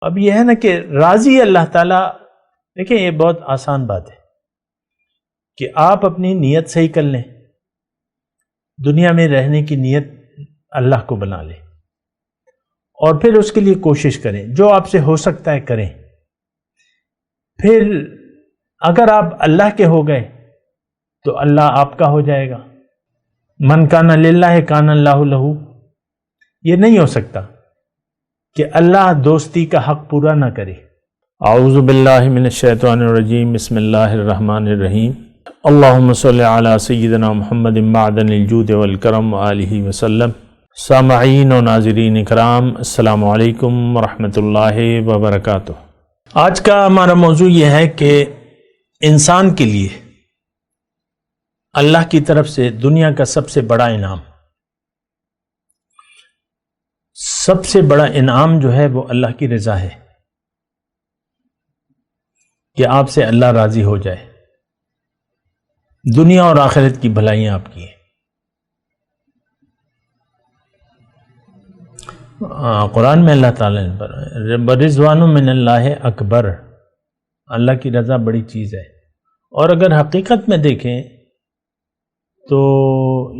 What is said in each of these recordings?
اب یہ ہے نا کہ راضی اللہ تعالیٰ، دیکھیں یہ بہت آسان بات ہے کہ آپ اپنی نیت صحیح کر لیں، دنیا میں رہنے کی نیت اللہ کو بنا لیں، اور پھر اس کے لیے کوشش کریں، جو آپ سے ہو سکتا ہے کریں۔ پھر اگر آپ اللہ کے ہو گئے تو اللہ آپ کا ہو جائے گا۔ من کان للہ کان اللہ لہو، یہ نہیں ہو سکتا کہ اللہ دوستی کا حق پورا نہ کرے۔ اعوذ باللہ من الشیطان الرجیم، بسم اللہ الرحمن الرحیم۔ اللہم صلی علی سیدنا محمد معدن الجود والکرم وآلہ وسلم۔ سامعین و ناظرین اکرام، السلام علیکم ورحمۃ اللہ وبرکاتہ۔ آج کا ہمارا موضوع یہ ہے کہ انسان کے لیے اللہ کی طرف سے دنیا کا سب سے بڑا انعام، سب سے بڑا انعام جو ہے وہ اللہ کی رضا ہے، کہ آپ سے اللہ راضی ہو جائے، دنیا اور آخرت کی بھلائیاں آپ کی ہیں۔ قرآن میں اللہ تعالیٰ نے رضوان من اللہ اکبر، اللہ کی رضا بڑی چیز ہے۔ اور اگر حقیقت میں دیکھیں تو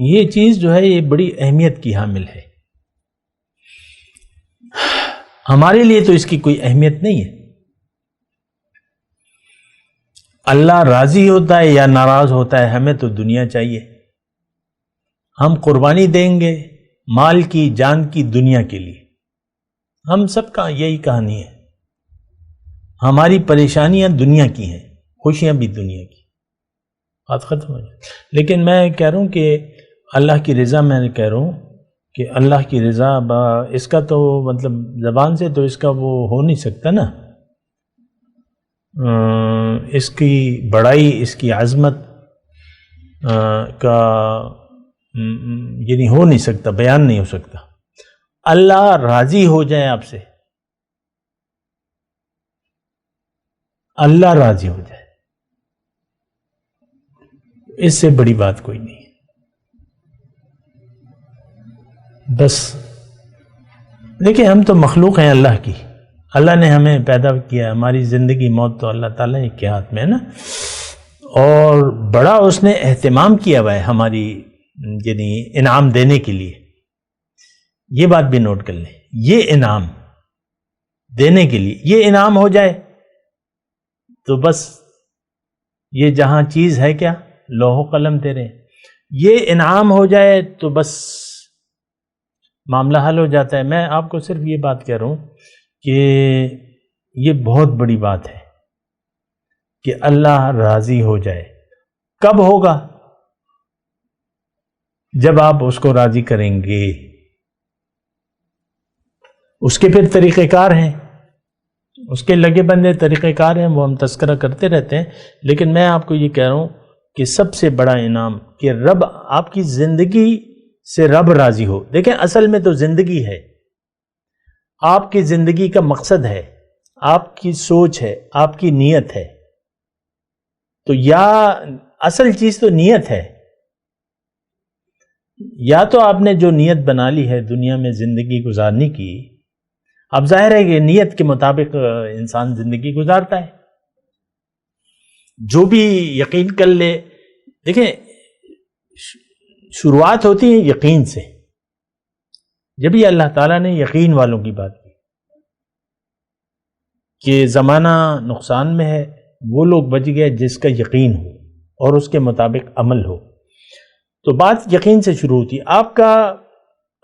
یہ چیز جو ہے یہ بڑی اہمیت کی حامل ہے۔ ہمارے لیے تو اس کی کوئی اہمیت نہیں ہے، اللہ راضی ہوتا ہے یا ناراض ہوتا ہے، ہمیں تو دنیا چاہیے۔ ہم قربانی دیں گے مال کی، جان کی، دنیا کے لیے۔ ہم سب کا یہی کہانی ہے، ہماری پریشانیاں دنیا کی ہیں، خوشیاں بھی دنیا کی۔ بات ختم ہو جائے۔ لیکن میں کہہ رہا ہوں کہ اللہ کی رضا، میں کہہ رہا ہوں کہ اللہ کی رضا اس کا تو مطلب زبان سے تو اس کا وہ ہو نہیں سکتا نا، اس کی بڑائی، اس کی عظمت کا یعنی ہو نہیں سکتا، بیان نہیں ہو سکتا۔ اللہ راضی ہو جائے آپ سے، اللہ راضی ہو جائے، اس سے بڑی بات کوئی نہیں ہے۔ بس دیکھیں، ہم تو مخلوق ہیں اللہ کی، اللہ نے ہمیں پیدا کیا، ہماری زندگی موت تو اللہ تعالیٰ کے ہاتھ میں ہے نا، اور بڑا اس نے اہتمام کیا ہوا ہے ہماری یعنی انعام دینے کے لیے۔ یہ بات بھی نوٹ کر لیں، یہ انعام دینے کے لیے، یہ انعام ہو جائے تو بس یہ جہاں چیز ہے کیا، لوح و قلم تیرے، یہ انعام ہو جائے تو بس معاملہ حل ہو جاتا ہے۔ میں آپ کو صرف یہ بات کہہ رہا ہوں کہ یہ بہت بڑی بات ہے کہ اللہ راضی ہو جائے۔ کب ہوگا؟ جب آپ اس کو راضی کریں گے۔ اس کے پھر طریقہ کار ہیں، اس کے لگے بندے طریقہ کار ہیں، وہ ہم تذکرہ کرتے رہتے ہیں، لیکن میں آپ کو یہ کہہ رہا ہوں کہ سب سے بڑا انعام کہ رب آپ کی زندگی سے رب راضی ہو۔ دیکھیں، اصل میں تو زندگی ہے، آپ کی زندگی کا مقصد ہے، آپ کی سوچ ہے، آپ کی نیت ہے، تو یا اصل چیز تو نیت ہے، یا تو آپ نے جو نیت بنا لی ہے دنیا میں زندگی گزارنے کی، اب ظاہر ہے کہ نیت کے مطابق انسان زندگی گزارتا ہے، جو بھی یقین کر لے۔ دیکھیں، شروعات ہوتی ہے یقین سے، جب یہ اللہ تعالیٰ نے یقین والوں کی بات کی کہ زمانہ نقصان میں ہے، وہ لوگ بچ گئے جس کا یقین ہو اور اس کے مطابق عمل ہو، تو بات یقین سے شروع ہوتی ہے۔ آپ کا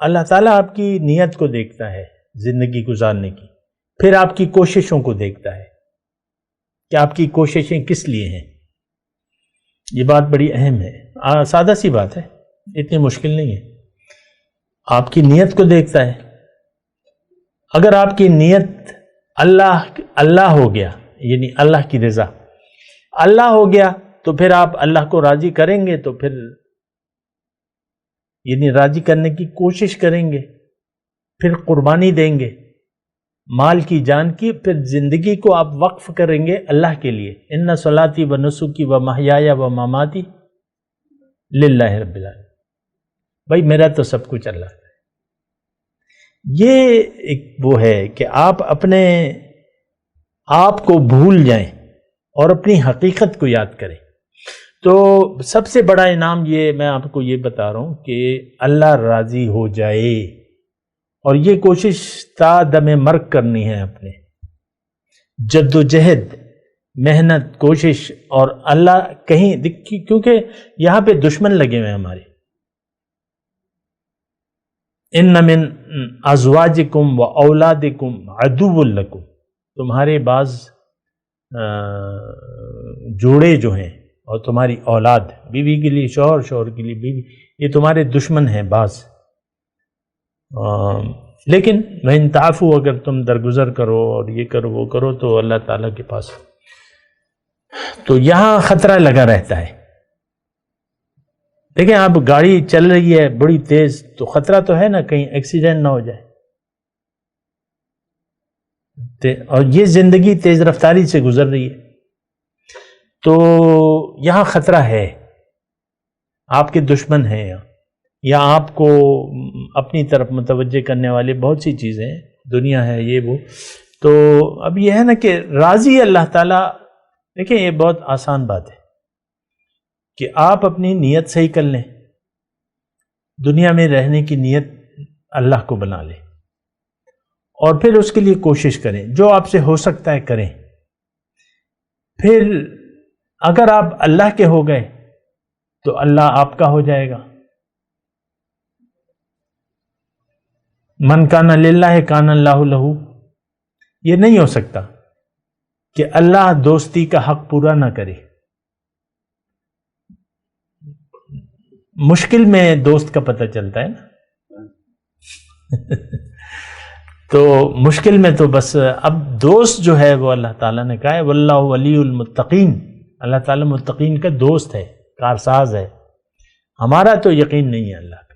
اللہ تعالیٰ آپ کی نیت کو دیکھتا ہے زندگی گزارنے کی، پھر آپ کی کوششوں کو دیکھتا ہے کہ آپ کی کوششیں کس لیے ہیں۔ یہ بات بڑی اہم ہے، سادہ سی بات ہے، اتنی مشکل نہیں ہے۔ آپ کی نیت کو دیکھتا ہے، اگر آپ کی نیت اللہ ہو گیا، یعنی اللہ کی رضا اللہ ہو گیا، تو پھر آپ اللہ کو راضی کریں گے، تو پھر یعنی راضی کرنے کی کوشش کریں گے، پھر قربانی دیں گے مال کی، جان کی، پھر زندگی کو آپ وقف کریں گے اللہ کے لیے۔ ان صلاتی و نسکی و محیایا و مماتی للہ رب العالمین، بھائی میرا تو سب کچھ اللہ ہے۔ یہ ایک وہ ہے کہ آپ اپنے آپ کو بھول جائیں اور اپنی حقیقت کو یاد کریں. تو سب سے بڑا انعام یہ میں آپ کو یہ بتا رہا ہوں کہ اللہ راضی ہو جائے، اور یہ کوشش تا دم مرگ کرنی ہے، اپنے جد و جہد، محنت، کوشش. اور اللہ کہیں کیونکہ یہاں پہ دشمن لگے ہوئے ہیں ہمارے. ان من ازواجکم و اولادکم عدو لکم، تمہارے بعض جوڑے جو ہیں اور تمہاری اولاد، بیوی کے لیے شوہر، شوہر کے لیے بیوی، یہ تمہارے دشمن ہیں بعض. لیکن وَإِن تعفوا، اگر تم درگزر کرو اور یہ کرو وہ کرو تو اللہ تعالیٰ کے پاس. تو یہاں خطرہ لگا رہتا ہے. دیکھیں آپ گاڑی چل رہی ہے بڑی تیز تو خطرہ تو ہے نا کہیں ایکسیڈنٹ نہ ہو جائے. اور یہ زندگی تیز رفتاری سے گزر رہی ہے تو یہاں خطرہ ہے. آپ کے دشمن ہیں یا آپ کو اپنی طرف متوجہ کرنے والے بہت سی چیزیں ہیں، دنیا ہے، یہ وہ. تو اب یہ ہے نا کہ راضی اللہ تعالیٰ. دیکھیں یہ بہت آسان بات ہے کہ آپ اپنی نیت صحیح کر لیں، دنیا میں رہنے کی نیت اللہ کو بنا لیں، اور پھر اس کے لیے کوشش کریں، جو آپ سے ہو سکتا ہے کریں. پھر اگر آپ اللہ کے ہو گئے تو اللہ آپ کا ہو جائے گا. من کان للہ کان اللہ لہ. یہ نہیں ہو سکتا کہ اللہ دوستی کا حق پورا نہ کرے. مشکل میں دوست کا پتہ چلتا ہے نا. تو مشکل میں تو بس اب دوست جو ہے وہ اللہ تعالیٰ نے کہا ہے واللہ ولی المتقین. اللہ تعالیٰ متقین کا دوست ہے، کارساز ہے. ہمارا تو یقین نہیں ہے اللہ پہ،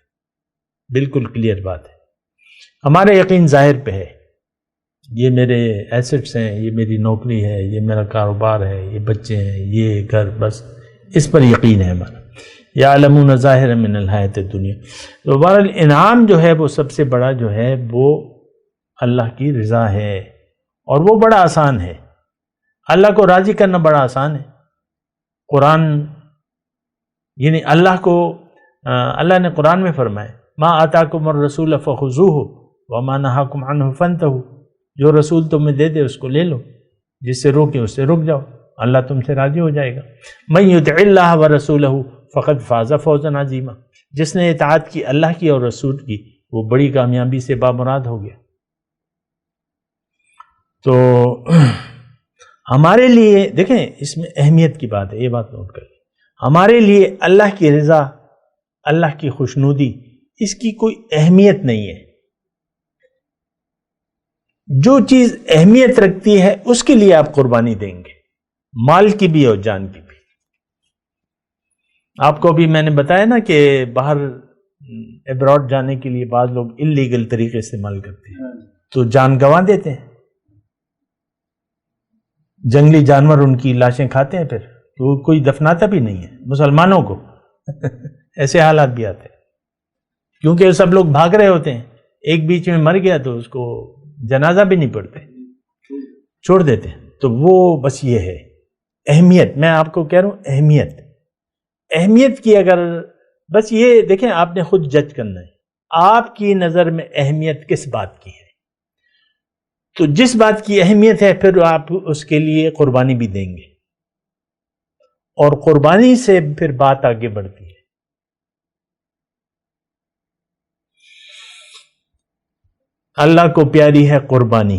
بالکل کلیئر بات ہے. ہمارا یقین ظاہر پہ ہے، یہ میرے ایسٹس ہیں، یہ میری نوکری ہے، یہ میرا کاروبار ہے، یہ بچے ہیں، یہ گھر، بس اس پر یقین ہے ہمارا. یعلمون ظاہرا من الحیات الدنیا. تو بہرحال انعام جو ہے وہ سب سے بڑا جو ہے وہ اللہ کی رضا ہے، اور وہ بڑا آسان ہے. اللہ کو راضی کرنا بڑا آسان ہے. قرآن یعنی اللہ نے قرآن میں فرمایا ما آتاکم الرسول فخذوہ وما نہاکم عنہ فانتہوا. جو رسول تمہیں دے دے اس کو لے لو، جس سے روکے اس سے رک جاؤ، اللہ تم سے راضی ہو جائے گا. من یطع اللہ ورسولہ فقد فاز فوزا عظیما. جس نے اطاعت کی اللہ کی اور رسول کی وہ بڑی کامیابی سے بامراد ہو گیا. تو ہمارے لیے دیکھیں اس میں اہمیت کی بات ہے، یہ بات نوٹ کر لیں. ہمارے لیے اللہ کی رضا، اللہ کی خوشنودی، اس کی کوئی اہمیت نہیں ہے. جو چیز اہمیت رکھتی ہے اس کے لیے آپ قربانی دیں گے، مال کی بھی اور جان کی بھی. آپ کو بھی میں نے بتایا نا کہ باہر ابراڈ جانے کے لیے بعض لوگ انلیگل طریقے استعمال کرتے ہیں تو جان گنوا دیتے ہیں. جنگلی جانور ان کی لاشیں کھاتے ہیں، پھر تو کوئی دفناتا بھی نہیں ہے مسلمانوں کو. ایسے حالات بھی آتے ہیں کیونکہ سب لوگ بھاگ رہے ہوتے ہیں، ایک بیچ میں مر گیا تو اس کو جنازہ بھی نہیں پڑھتے، چھوڑ دیتے ہیں. تو وہ بس یہ ہے اہمیت. میں آپ کو کہہ رہا ہوں اہمیت کی اگر بس یہ دیکھیں آپ نے خود جج کرنا ہے آپ کی نظر میں اہمیت کس بات کی ہے. تو جس بات کی اہمیت ہے پھر آپ اس کے لیے قربانی بھی دیں گے، اور قربانی سے پھر بات آگے بڑھتی ہے. اللہ کو پیاری ہے قربانی.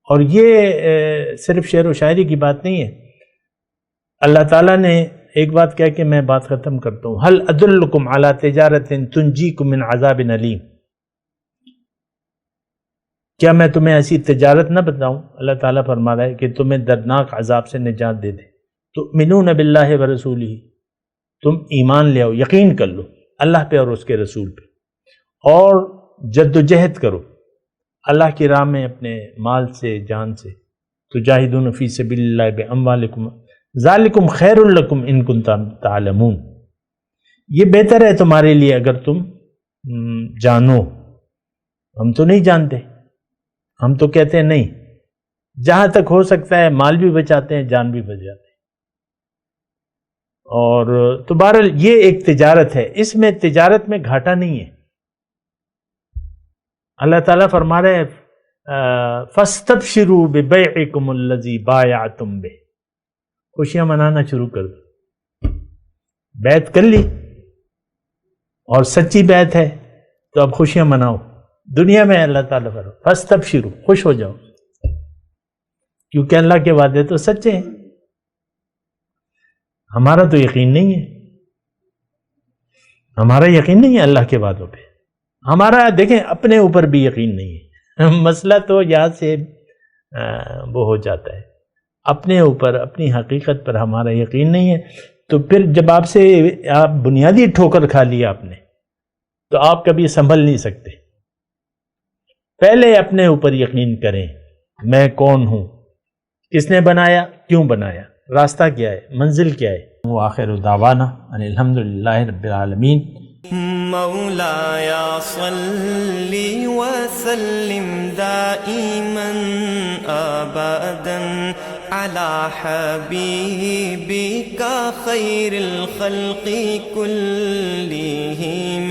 اور یہ صرف شعر و شاعری کی بات نہیں ہے. اللہ تعالیٰ نے ایک بات کہہ کے میں بات ختم کرتا ہوں. هل ادلکم علی تجارت تنجیکم من عذاب علیم. کیا میں تمہیں ایسی تجارت نہ بتاؤں؟ اللہ تعالیٰ فرما رہا ہے کہ تمہیں دردناک عذاب سے نجات دے دے. تؤمنون باللہ ورسولہ، تم ایمان لے آؤ، یقین کر لو اللہ پہ اور اس کے رسول پہ، اور جد و جہد کرو اللہ کی راہ میں اپنے مال سے، جان سے. تجاہدون فی سبیل اللہ باموالکم ذالکم خیر لکم ان کنتم تعلمون. یہ بہتر ہے تمہارے لیے اگر تم جانو. ہم تو نہیں جانتے، ہم تو کہتے ہیں نہیں جہاں تک ہو سکتا ہے مال بھی بچاتے ہیں، جان بھی بچاتے ہیں. اور تو بہرحال یہ ایک تجارت ہے، اس میں تجارت میں گھاٹا نہیں ہے. اللہ تعالیٰ فرما رہے ہیں فَاسْتَبْشِرُوا بِبَيْعِكُمُ الَّذِي بَايَعْتُمْ بِهِ، خوشیاں منانا شروع کر دو. بیعت کر لی اور سچی بیعت ہے تو اب خوشیاں مناؤ. دنیا میں اللہ تعالیٰ فرما فَاسْتَبْشِرُوا، خوش ہو جاؤ، کیونکہ اللہ کے وعدے تو سچے ہیں. ہمارا تو یقین نہیں ہے، ہمارا یقین نہیں ہے اللہ کے وعدوں پہ. ہمارا دیکھیں اپنے اوپر بھی یقین نہیں ہے. مسئلہ تو یہاں سے وہ ہو جاتا ہے، اپنے اوپر اپنی حقیقت پر ہمارا یقین نہیں ہے. تو پھر جب آپ بنیادی ٹھوکر کھا لیا آپ نے تو آپ کبھی سنبھل نہیں سکتے. پہلے اپنے اوپر یقین کریں، میں کون ہوں، کس نے بنایا، کیوں بنایا، راستہ کیا ہے، منزل کیا ہے. وآخر دعوانا ان الحمدللہ رب العالمین. مولایا صلی وسلم دائما ابدا علی حبیبک خیر الخلق کلہم.